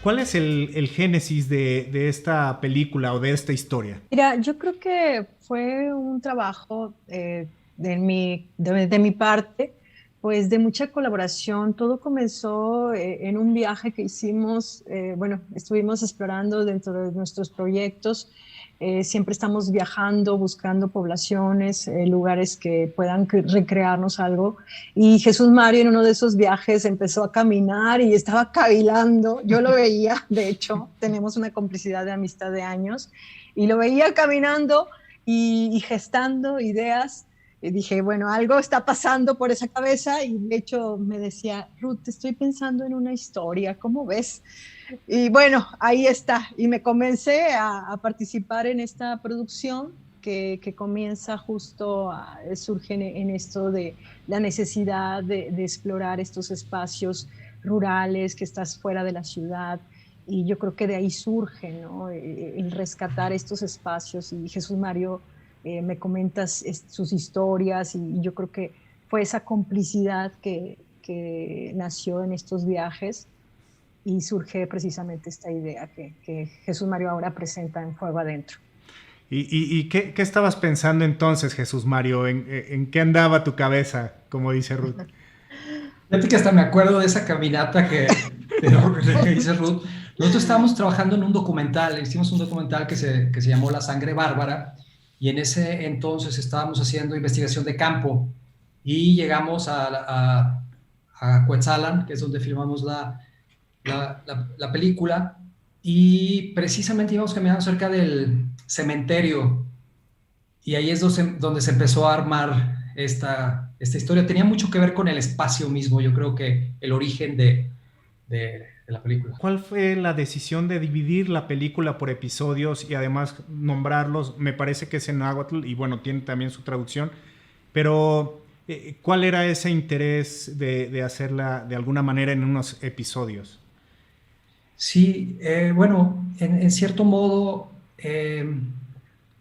¿Cuál es el génesis de esta película o de esta historia? Mira, yo creo que fue un trabajo de mi parte, pues de mucha colaboración. Todo comenzó en un viaje que hicimos, bueno, estuvimos explorando dentro de nuestros proyectos. Siempre estamos viajando, buscando poblaciones, lugares que puedan recrearnos algo. Y Jesús Mario en uno de esos viajes empezó a caminar y estaba cavilando. Yo lo veía, de hecho, tenemos una complicidad de amistad de años y lo veía caminando y gestando ideas. Y dije, bueno, algo está pasando por esa cabeza y de hecho me decía, Ruth, estoy pensando en una historia, ¿cómo ves? Y bueno, ahí está. Y me comencé a participar en esta producción que comienza justo, surge en esto de la necesidad de explorar estos espacios rurales, que estás fuera de la ciudad, y yo creo que de ahí surge, ¿no? El rescatar estos espacios. Y Jesús Mario, me comentas sus historias, y yo creo que fue esa complicidad que nació en estos viajes y surge precisamente esta idea que Jesús Mario ahora presenta en Fuego Adentro. ¿Y qué estabas pensando entonces, Jesús Mario? ¿En qué andaba tu cabeza, como dice Ruth? Fíjate que hasta me acuerdo de esa caminata que dice Ruth. Nosotros estábamos trabajando en un documental, hicimos un documental que se llamó La Sangre Bárbara, y en ese entonces estábamos haciendo investigación de campo y llegamos a Cuetzalan, que es donde filmamos la película, y precisamente íbamos caminando cerca del cementerio, y ahí es donde se empezó a armar esta historia. Tenía mucho que ver con el espacio mismo, yo creo que el origen de la película. ¿Cuál fue la decisión de dividir la película por episodios y además nombrarlos? Me parece que es en náhuatl y bueno, tiene también su traducción, pero ¿cuál era ese interés de hacerla de alguna manera en unos episodios? Sí, bueno, en cierto modo,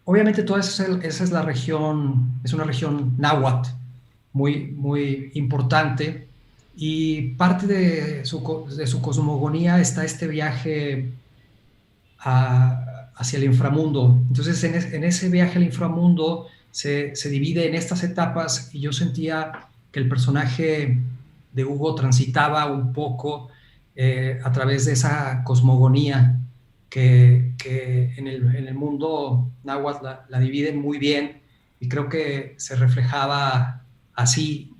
obviamente toda esa es la región, es una región náhuatl muy, muy importante, y parte de su cosmogonía está este viaje hacia el inframundo. Entonces, en ese viaje al inframundo se divide en estas etapas, y yo sentía que el personaje de Hugo transitaba un poco a través de esa cosmogonía que en el mundo náhuatl la dividen muy bien, y creo que se reflejaba así.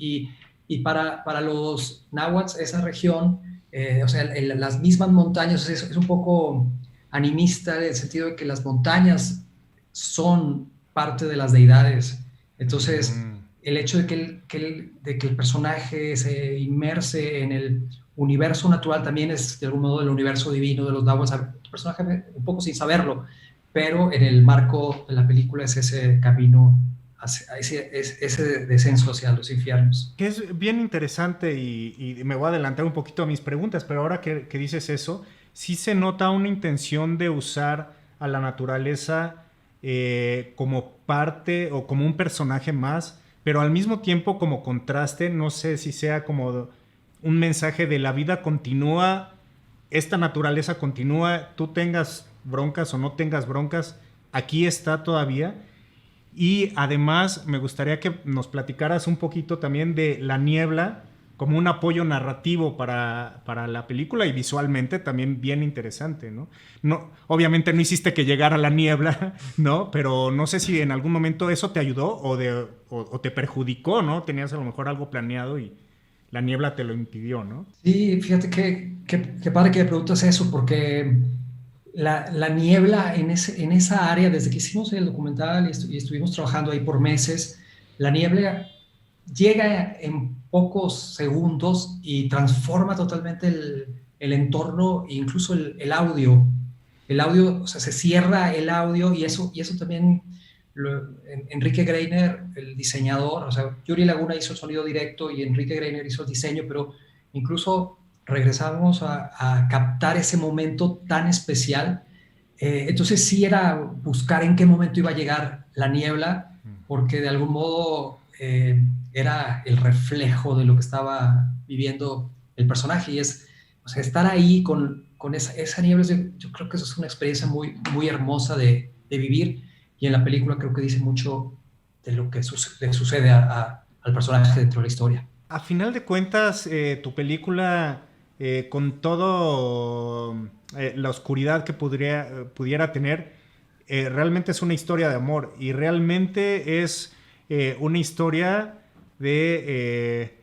Y para los náhuatl, esa región, o sea, las mismas montañas, es un poco animista, en el sentido de que las montañas son parte de las deidades. Entonces, el hecho de que el personaje se inmerse en el universo natural también es de algún modo el universo divino de los náhuatl. El personaje, un poco sin saberlo, pero en el marco de la película es ese camino, ese descenso hacia los infiernos. Que es bien interesante y me voy a adelantar un poquito a mis preguntas, pero ahora que dices eso, sí se nota una intención de usar a la naturaleza como parte o como un personaje más, pero al mismo tiempo como contraste, no sé si sea como un mensaje de la vida continúa, esta naturaleza continúa, tú tengas broncas o no tengas broncas, aquí está todavía. Y además me gustaría que nos platicaras un poquito también de La Niebla como un apoyo narrativo para la película y visualmente también bien interesante, ¿no? No, obviamente no hiciste que llegara la niebla, ¿no? Pero no sé si en algún momento eso te ayudó o te perjudicó, ¿no? Tenías a lo mejor algo planeado y la niebla te lo impidió, ¿no? Sí, fíjate que padre que me preguntas eso, porque la niebla en esa área, desde que hicimos el documental y estuvimos trabajando ahí por meses, la niebla llega en pocos segundos y transforma totalmente el entorno, e incluso el audio. El audio, o sea, se cierra el audio, y eso también, Enrique Greiner, el diseñador, o sea, Yuri Laguna hizo el sonido directo y Enrique Greiner hizo el diseño, pero incluso regresamos a captar ese momento tan especial. Entonces sí era buscar en qué momento iba a llegar la niebla, porque de algún modo era el reflejo de lo que estaba viviendo el personaje, y es, o sea, estar ahí con esa niebla. Yo creo que eso es una experiencia muy, muy hermosa de vivir, y en la película creo que dice mucho de lo que le sucede al personaje dentro de la historia. A final de cuentas, tu película, con todo la oscuridad que pudiera tener, realmente es una historia de amor, y realmente es una historia de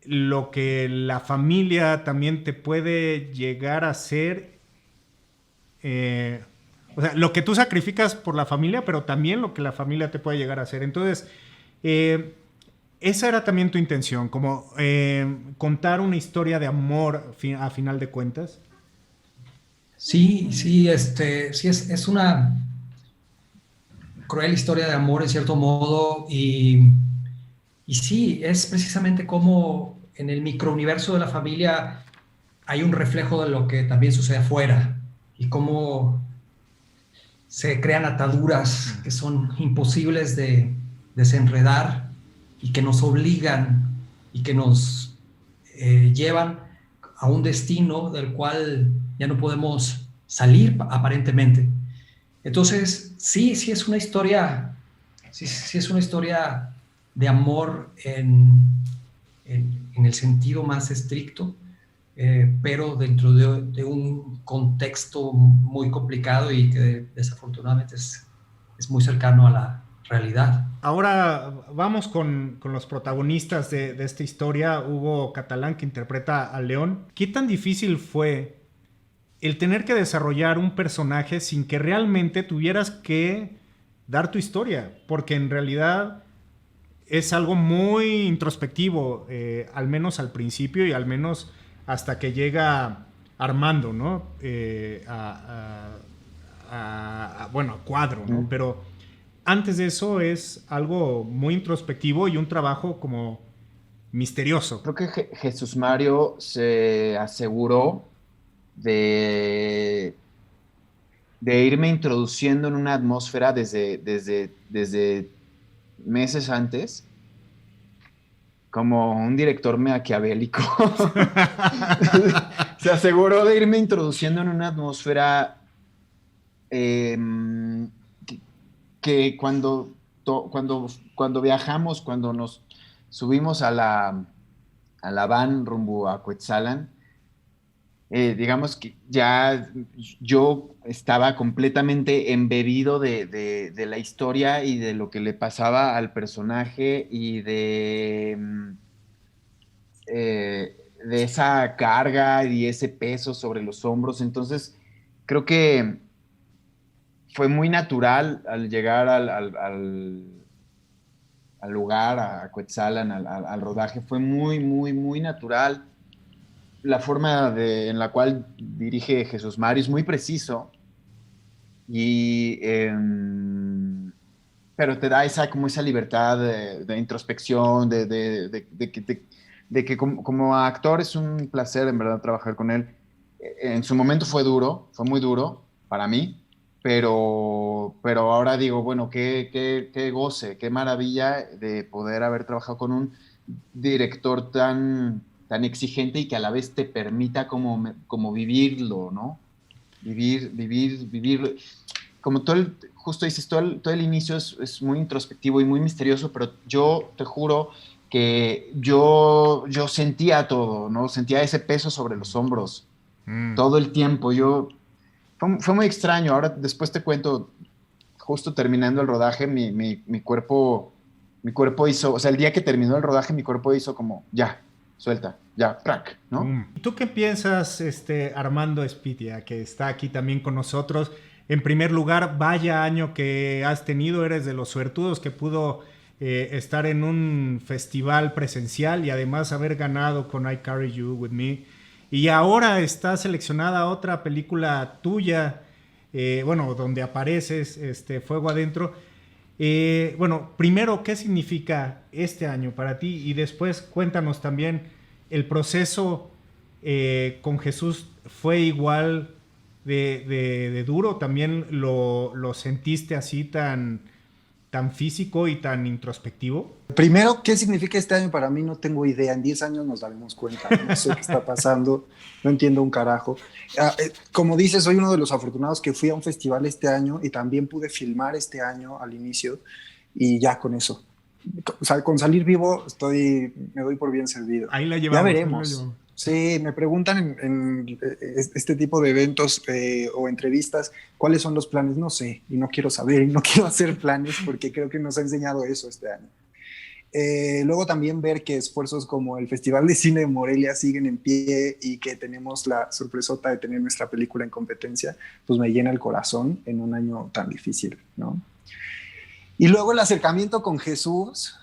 lo que la familia también te puede llegar a ser. O sea, lo que tú sacrificas por la familia, pero también lo que la familia te puede llegar a hacer. Entonces, esa era también tu intención, como contar una historia de amor a final de cuentas. Sí, sí, sí es una cruel historia de amor en cierto modo, y sí, es precisamente como en el microuniverso de la familia hay un reflejo de lo que también sucede afuera, y cómo se crean ataduras que son imposibles de desenredar, y que nos obligan y que nos llevan a un destino del cual ya no podemos salir aparentemente. Entonces, sí es una historia, sí es una historia de amor en el sentido más estricto, pero dentro de un contexto muy complicado, y que desafortunadamente es muy cercano a la realidad. Ahora vamos con los protagonistas de esta historia. Hugo Catalán, que interpreta a León. ¿Qué tan difícil fue el tener que desarrollar un personaje sin que realmente tuvieras que dar tu historia? Porque en realidad es algo muy introspectivo, al menos al principio y al menos hasta que llega Armando, ¿no? Bueno, a Cuadro, ¿no? Pero antes de eso es algo muy introspectivo y un trabajo como misterioso. Creo que Jesús Mario se aseguró de, de irme introduciendo en una atmósfera desde meses antes, como un director maquiavélico. Se aseguró de irme introduciendo en una atmósfera eh, que cuando viajamos, cuando nos subimos a la van rumbo a Cuetzalan, digamos que ya yo estaba completamente embebido de la historia y de lo que le pasaba al personaje, y de esa carga y ese peso sobre los hombros. Entonces, creo que fue muy natural al llegar al lugar, a Cuetzalan, al rodaje. Fue muy, muy, muy natural. La forma en la cual dirige Jesús Mario es muy preciso, y, pero te da como esa libertad de introspección, de que como actor es un placer en verdad trabajar con él. En su momento fue duro, fue muy duro para mí, pero ahora digo, bueno, qué goce, qué maravilla de poder haber trabajado con un director tan exigente, y que a la vez te permita como vivirlo, ¿no? Vivir. Como justo dices, todo el inicio es muy introspectivo y muy misterioso, pero yo te juro que yo sentía todo, ¿no? Sentía ese peso sobre los hombros todo el tiempo. Fue muy extraño. Ahora después te cuento, justo terminando el rodaje, mi cuerpo hizo, o sea, el día que terminó el rodaje, mi cuerpo hizo como, ya, suelta, ya, crack, ¿no? ¿Y tú qué piensas, Armando Espitia, que está aquí también con nosotros? En primer lugar, vaya año que has tenido, eres de los suertudos que pudo estar en un festival presencial y además haber ganado con I Carry You With Me. Y ahora está seleccionada otra película tuya, bueno, donde apareces, Fuego Adentro. Bueno, primero, ¿qué significa este año para ti? Y después cuéntanos también, ¿el proceso con Jesús fue igual de duro? ¿También lo sentiste así tan físico y tan introspectivo? Primero, ¿qué significa este año para mí? No tengo idea. En 10 años nos daremos cuenta. No sé qué está pasando. No entiendo un carajo. Como dices, soy uno de los afortunados que fui a un festival este año y también pude filmar este año al inicio y ya con eso. O sea, con salir vivo me doy por bien servido. Ahí la llevamos. Ya veremos. Sí, me preguntan en este tipo de eventos o entrevistas cuáles son los planes. No sé, y no quiero saber, y no quiero hacer planes porque creo que nos ha enseñado eso este año. Luego también ver que esfuerzos como el Festival de Cine de Morelia siguen en pie y que tenemos la sorpresota de tener nuestra película en competencia, pues me llena el corazón en un año tan difícil, ¿no? Y luego el acercamiento con Jesús,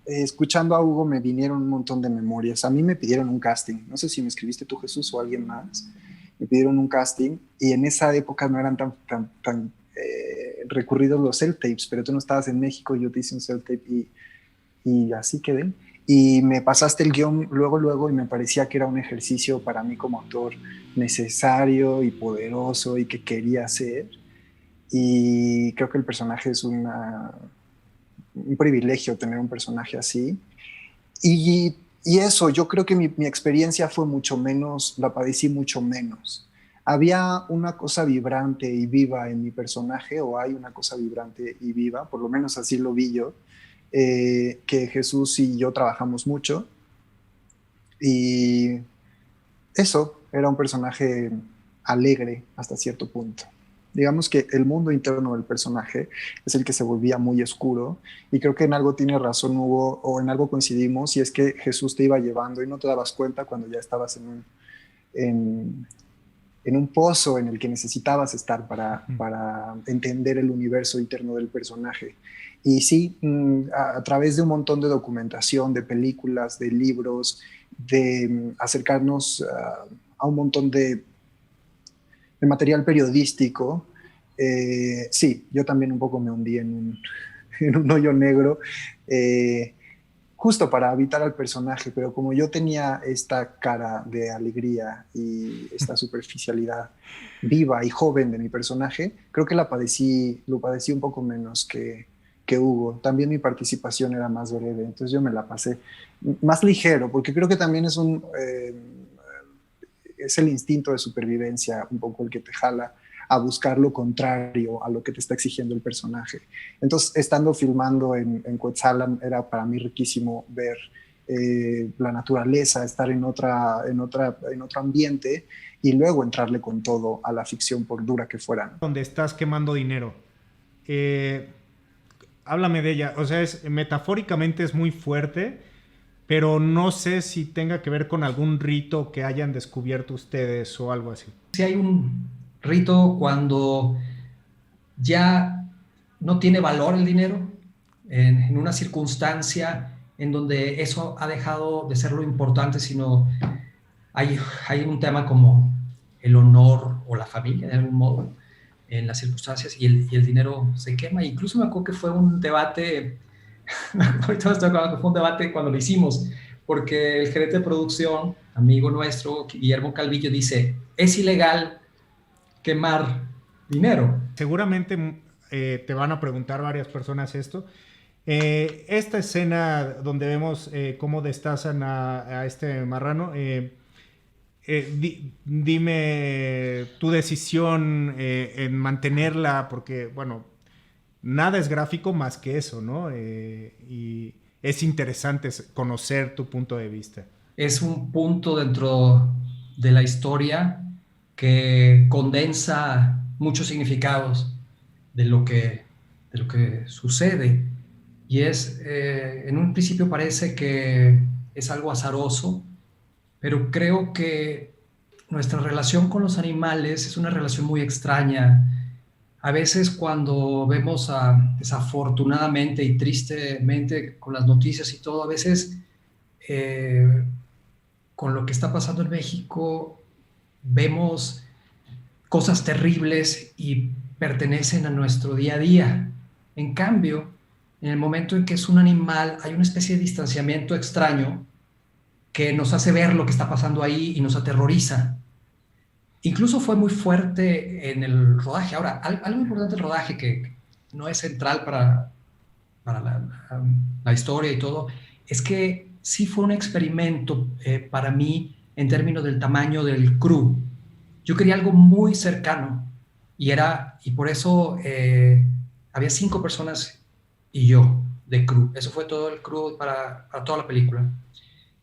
escuchando a Hugo me vinieron un montón de memorias. A mí me pidieron un casting, no sé si me escribiste tú, Jesús, o alguien más. Me pidieron un casting y en esa época no eran tan recurridos los self-tapes, pero tú no estabas en México, yo te hice un self-tape y así quedé. Y me pasaste el guión luego y me parecía que era un ejercicio para mí como actor necesario y poderoso y que quería hacer. Y creo que el personaje es un privilegio tener un personaje así. Y eso, yo creo que mi experiencia fue mucho menos, la padecí mucho menos. Había una cosa vibrante y viva en mi personaje, o hay una cosa vibrante y viva, por lo menos así lo vi yo, que Jesús y yo trabajamos mucho. Y eso, era un personaje alegre hasta cierto punto. Digamos que el mundo interno del personaje es el que se volvía muy oscuro y creo que en algo tiene razón Hugo, o en algo coincidimos, y es que Jesús te iba llevando y no te dabas cuenta cuando ya estabas en un pozo en el que necesitabas estar para entender el universo interno del personaje. Y sí, a través de un montón de documentación, de películas, de libros, de acercarnos a un montón de material periodístico, sí, yo también un poco me hundí en un hoyo negro, justo para habitar al personaje, pero como yo tenía esta cara de alegría y esta superficialidad viva y joven de mi personaje, creo que lo padecí un poco menos que Hugo. También mi participación era más breve, entonces yo me la pasé más ligero, porque creo que también es el instinto de supervivencia un poco el que te jala a buscar lo contrario a lo que te está exigiendo el personaje. Entonces, estando filmando en Cuetzalan, era para mí riquísimo ver la naturaleza, estar en otro ambiente y luego entrarle con todo a la ficción, por dura que fuera. Donde estás quemando dinero. Háblame de ella. O sea, metafóricamente es muy fuerte, pero no sé si tenga que ver con algún rito que hayan descubierto ustedes o algo así. Sí hay un rito cuando ya no tiene valor el dinero, en una circunstancia en donde eso ha dejado de ser lo importante, sino hay un tema como el honor o la familia, de algún modo, en las circunstancias, y el dinero se quema. Incluso me acuerdo que fue un debate, ahorita me estoy acordando que fue un debate cuando lo hicimos, porque el gerente de producción, amigo nuestro, Guillermo Calvillo, dice, es ilegal quemar dinero. Seguramente te van a preguntar varias personas esto. Esta escena donde vemos cómo destazan a este marrano, dime tu decisión en mantenerla, porque, bueno, nada es gráfico más que eso, ¿no? Y es interesante conocer tu punto de vista. Es un punto dentro de la historia que condensa muchos significados de lo que sucede. Y en un principio parece que es algo azaroso, pero creo que nuestra relación con los animales es una relación muy extraña. A veces cuando vemos desafortunadamente y tristemente con las noticias y todo, a veces con lo que está pasando en México vemos cosas terribles y pertenecen a nuestro día a día. En cambio, en el momento en que es un animal, hay una especie de distanciamiento extraño que nos hace ver lo que está pasando ahí y nos aterroriza. Incluso fue muy fuerte en el rodaje. Ahora, algo importante del rodaje que no es central para para la historia y todo, es que sí fue un experimento para mí en términos del tamaño del crew. Yo quería algo muy cercano y por eso había 5 personas y yo de crew. Eso fue todo el crew para toda la película.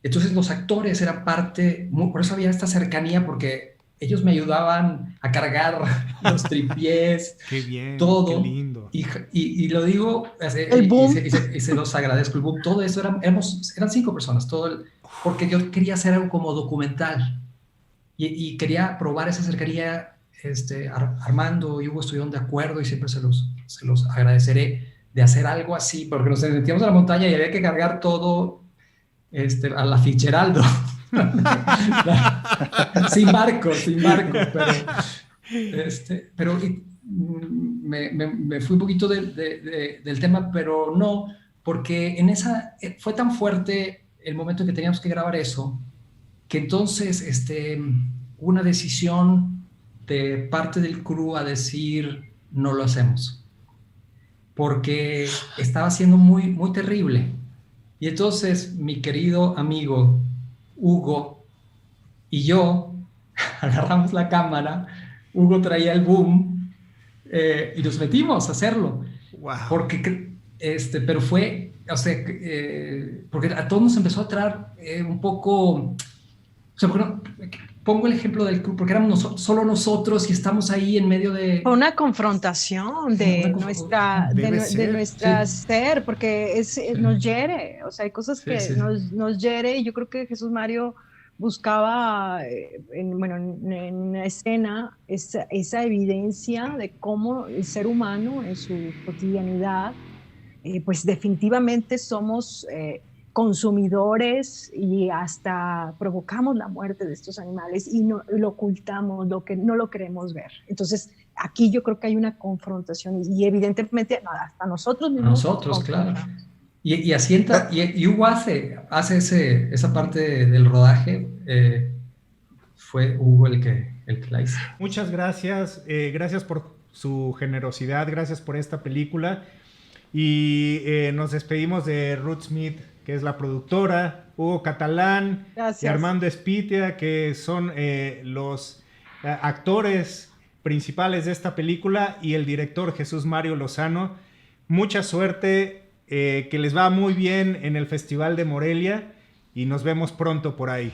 Entonces los actores eran parte, por eso había esta cercanía, porque ellos me ayudaban a cargar los tripiés, Qué bien, todo. qué lindo. Y lo digo, El boom. y se los agradezco, el boom. Todo eso eran 5 personas, porque yo quería hacer algo como documental y quería probar esa cercanía. Armando y Hugo estuvieron de acuerdo y siempre se los agradeceré de hacer algo así, porque nos metíamos a la montaña y había que cargar todo a la Fitzgeraldo. sin barco, pero me fui un poquito del tema, pero no, porque fue tan fuerte el momento en que teníamos que grabar eso, que entonces hubo una decisión de parte del crew a decir no lo hacemos, porque estaba siendo muy, muy terrible. Y entonces mi querido amigo Hugo y yo agarramos la cámara, Hugo traía el boom y nos metimos a hacerlo. Wow. Porque, pero fue, o sea, porque a todos nos empezó a traer un poco, o sea, pongo el ejemplo del club, porque éramos solo nosotros y estamos ahí en medio de... Una confrontación de nuestra ser, porque nos hiere, o sea, hay cosas que nos hiere, y yo creo que Jesús Mario buscaba en escena esa evidencia de cómo el ser humano en su cotidianidad, pues definitivamente somos... consumidores y hasta provocamos la muerte de estos animales y lo ocultamos, no lo queremos ver. Entonces, aquí yo creo que hay una confrontación y evidentemente hasta nosotros mismos. Nosotros, claro. Y Hugo hace esa parte del rodaje, fue Hugo el que la hizo. Muchas gracias, gracias por su generosidad, gracias por esta película y nos despedimos de Ruth Smith, que es la productora, Hugo Catalán, gracias, y Armando Espitia, que son los actores principales de esta película, y el director Jesús Mario Lozano. Mucha suerte, que les va muy bien en el Festival de Morelia y nos vemos pronto por ahí.